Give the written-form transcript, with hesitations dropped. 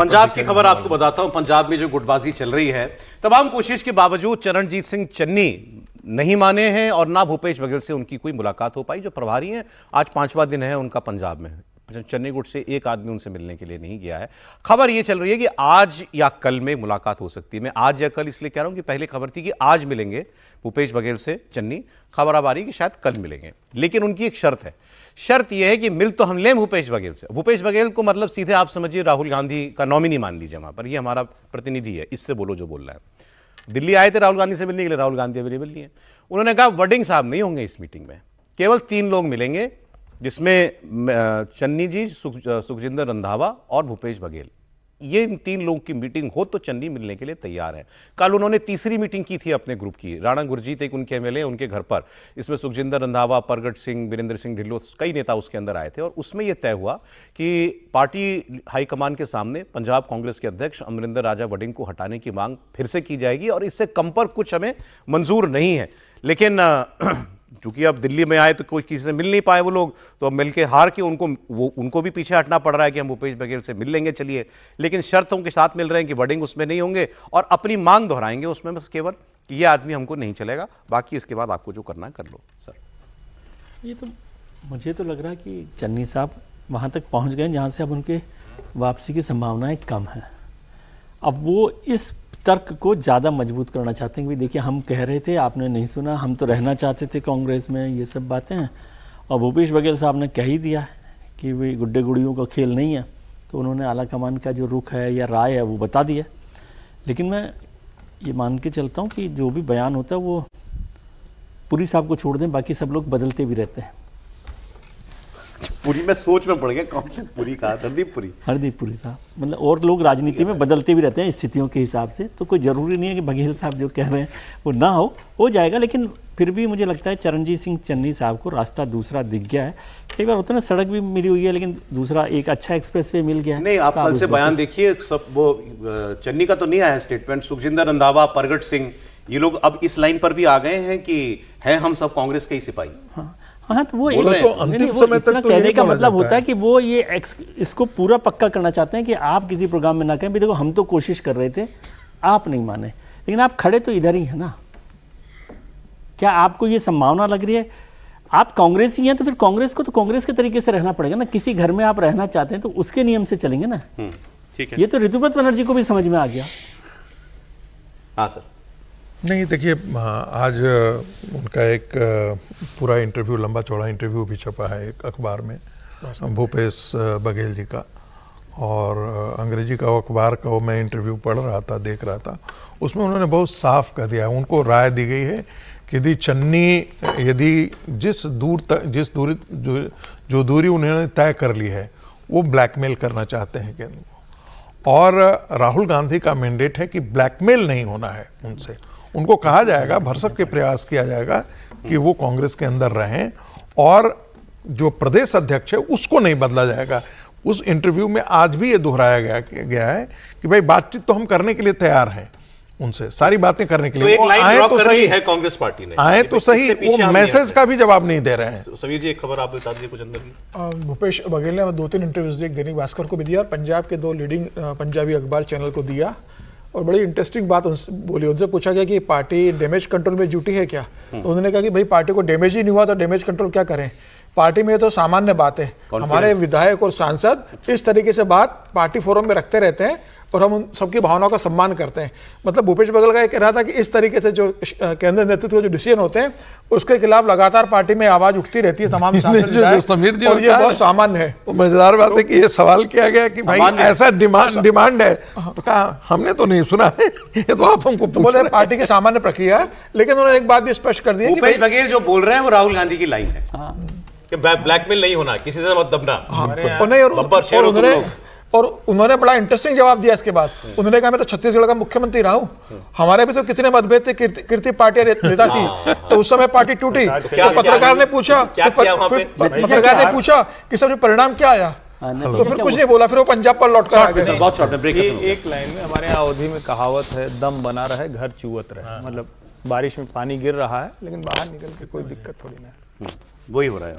पंजाब की खबर आपको बताता हूं। पंजाब में जो गुटबाजी चल रही है, तमाम कोशिश के बावजूद चरणजीत सिंह चन्नी नहीं माने हैं और ना भूपेश बघेल से उनकी कोई मुलाकात हो पाई। जो प्रभारी हैं, आज 5वां दिन है उनका पंजाब में। चन्नी गुट से एक आदमी उनसे मिलने के लिए नहीं गया है। खबर यह चल रही है कि आज या कल में मुलाकात हो सकती है। मैं आज या कल इसलिए कह रहा हूं कि पहले खबर थी कि आज मिलेंगे भूपेश बघेल से चन्नी, खबर अब आ रही है कि शायद कल मिलेंगे। लेकिन उनकी एक शर्त है। शर्त यह है कि मिल तो हम लें भूपेश बघेल से। भूपेश बघेल को मतलब सीधे आप समझिए राहुल गांधी का नॉमिनी मान लीजिए वहां पर। ये हमारा प्रतिनिधि है, इससे बोलो जो बोल रहा है। दिल्ली आए थे राहुल गांधी से मिलने के लिए, राहुल गांधी अवेलेबल नहीं है। उन्होंने कहा वडिंग साहब नहीं होंगे इस मीटिंग में, केवल 3 लोग मिलेंगे, जिसमें चन्नी जी, सुखजिंदर रंधावा और भूपेश बघेल। ये इन 3 लोगों की मीटिंग हो तो चन्नी मिलने के लिए तैयार है। कल उन्होंने तीसरी मीटिंग की थी अपने ग्रुप की, राणा गुरजीत एक उनके एमएलए उनके घर पर। इसमें सुखजिंदर रंधावा, परगट सिंह, वीरेंद्र सिंह ढिल्लों, कई नेता उसके अंदर आए थे। और उसमें यह तय हुआ कि पार्टी हाईकमान के सामने पंजाब कांग्रेस के अध्यक्ष अमरिंदर राजा वडिंग को हटाने की मांग फिर से की जाएगी और इससे कम पर कुछ हमें मंजूर नहीं है। लेकिन चूंकि अब दिल्ली में आए तो कोई किसी से मिल नहीं पाए वो लोग, तो अब मिलके हार के उनको भी पीछे हटना पड़ रहा है कि हम भूपेश बघेल से मिल लेंगे चलिए, लेकिन शर्तों के साथ मिल रहे हैं कि वडिंग उसमें नहीं होंगे और अपनी मांग दोहराएंगे उसमें बस केवल कि ये आदमी हमको नहीं चलेगा, बाकी इसके बाद आपको जो करना है कर लो। सर, ये तो मुझे तो लग रहा है कि चन्नी साहब वहाँ तक पहुँच गए जहाँ से अब उनके वापसी की संभावनाएं कम हैं। अब वो इस तर्क को ज़्यादा मजबूत करना चाहते हैं कि देखिए हम कह रहे थे, आपने नहीं सुना, हम तो रहना चाहते थे कांग्रेस में, ये सब बातें हैं। और भूपेश बघेल साहब ने कह ही दिया है कि वे गुड्डे गुड़ियों का खेल नहीं है, तो उन्होंने आला कमान का जो रुख है या राय है वो बता दिया। लेकिन मैं ये मान के चलता हूँ कि जो भी बयान होता है वो पुरी साहब को छोड़ दें, बाकी सब लोग बदलते भी रहते हैं। पुरी में सोच में पड़ गया, कौन सी पुरी कहा? हरदीप पुरी साहब, मतलब और लोग राजनीति में बदलते भी रहते हैं स्थितियों के हिसाब से, तो कोई ज़रूरी नहीं है कि बघेल साहब जो कह रहे हैं वो ना हो जाएगा। लेकिन फिर भी मुझे लगता है चरणजीत सिंह चन्नी साहब को रास्ता दूसरा दिख गया है। कई बार होता है ना, सड़क भी मिली हुई है लेकिन दूसरा एक अच्छा एक्सप्रेस वे मिल गया है। नहीं, आप कल से बयान देखिए, सब वो चन्नी का तो नहीं आया स्टेटमेंट, सुखजिंदर रंधावा, परगट सिंह, ये लोग अब इस लाइन पर भी आ गए हैं कि है हम सब कांग्रेस के ही सिपाही। हाँ, तो वो अंतिम समय तक तो कहने का मतलब होता है कि वो ये इसको पूरा पक्का करना चाहते हैं कि आप किसी प्रोग्राम में ना कहें भी देखो हम तो कोशिश कर रहे थे, आप नहीं माने, लेकिन आप खड़े तो इधर ही है ना। क्या आपको ये संभावना लग रही है आप कांग्रेस ही हैं तो फिर कांग्रेस को तो कांग्रेस के तरीके से रहना पड़ेगा ना। किसी घर में आप रहना चाहते हैं तो उसके नियम से चलेंगे ना। ठीक है, ये तो ऋतुपत बनर्जी को भी समझ में आ गया। हाँ सर। नहीं, देखिए आज उनका एक पूरा इंटरव्यू, लंबा चौड़ा इंटरव्यू भी छपा है एक अखबार में भूपेश बघेल जी का, और अंग्रेजी का अखबार का वो मैं इंटरव्यू पढ़ रहा था, देख रहा था। उसमें उन्होंने बहुत साफ कह दिया है, उनको राय दी गई है कि यदि चन्नी जिस दूरी उन्होंने तय कर ली है वो ब्लैकमेल करना चाहते हैं केंद्र को, और राहुल गांधी का मैंडेट है कि ब्लैकमेल नहीं होना है उनसे। उनको कहा जाएगा, भरसक के प्रयास किया जाएगा कि वो कांग्रेस के अंदर रहें, और जो प्रदेश अध्यक्ष है उसको नहीं बदला जाएगा। उस इंटरव्यू में आज भी ये दोहराया गया है कि भाई बातचीत तो हम करने के लिए तैयार हैं उनसे, सारी बातें करने के लिए। तो आए तो सही है, कांग्रेस पार्टी ने आए तो सही, वो मैसेज का भी जवाब नहीं दे रहे हैं। समीर जी, एक खबर आप बता दीजिए कुछ अंदर की। भूपेश बघेल ने 2-3 इंटरव्यूज दिए, दैनिक भास्कर को भी दिया और पंजाब के 2 लीडिंग पंजाबी अखबार चैनल को दिया, और बड़ी इंटरेस्टिंग बात बोली। उनसे पूछा गया कि पार्टी डैमेज कंट्रोल में जुटी है क्या, तो उन्होंने कहा कि भाई पार्टी को डैमेज ही नहीं हुआ तो डैमेज कंट्रोल क्या करें, पार्टी में तो सामान्य बात है। हमारे विधायक और सांसद इस तरीके से बात पार्टी फोरम में रखते रहते हैं और हम उन सबकी भावनाओं का सम्मान करते हैं। मतलब भूपेश बघेल का ये कह रहा था कि इस तरीके से जो केंद्रीय नेतृत्व के जो डिसीजन होते हैं उसके खिलाफ लगातार पार्टी में आवाज उठती रहती है तमाम सांसद, समीर जी, और ये बहुत सामान्य है। मजेदार बात है कि ये सवाल किया गया कि भाई ऐसा डिमांड है, तो कहा हमने तो नहीं सुना है, ये तो आप हमको बोले पार्टी की सामान्य प्रक्रिया है। लेकिन उन्होंने एक बात भी स्पष्ट कर दी है कि भूपेश बघेल जो बोल रहे हैं वो राहुल गांधी की लाइन है कि ब्लैकमेल नहीं होना, किसी से मत दबना। और उन्होंने बड़ा इंटरेस्टिंग जवाब दिया इसके बाद। उन्होंने कहा मैं तो छत्तीसगढ़ का मुख्यमंत्री रहा हूं, हमारे भी तो कितने मतभेद थे, कीर्ति पार्टी नेता थी, तो उस समय पार्टी टूटी। तो पत्रकार ने पूछा कि सर परिणाम क्या आया, तो फिर कुछ नहीं बोला, फिर वो पंजाब पर लौट कर आ गए। एक लाइन में हमारे यहाँ अवधि में कहावत है, दम बना रहे घर चुवत रहे। मतलब बारिश में पानी गिर रहा है लेकिन बाहर निकल के कोई दिक्कत थोड़ी ना है, वही हो रहा है।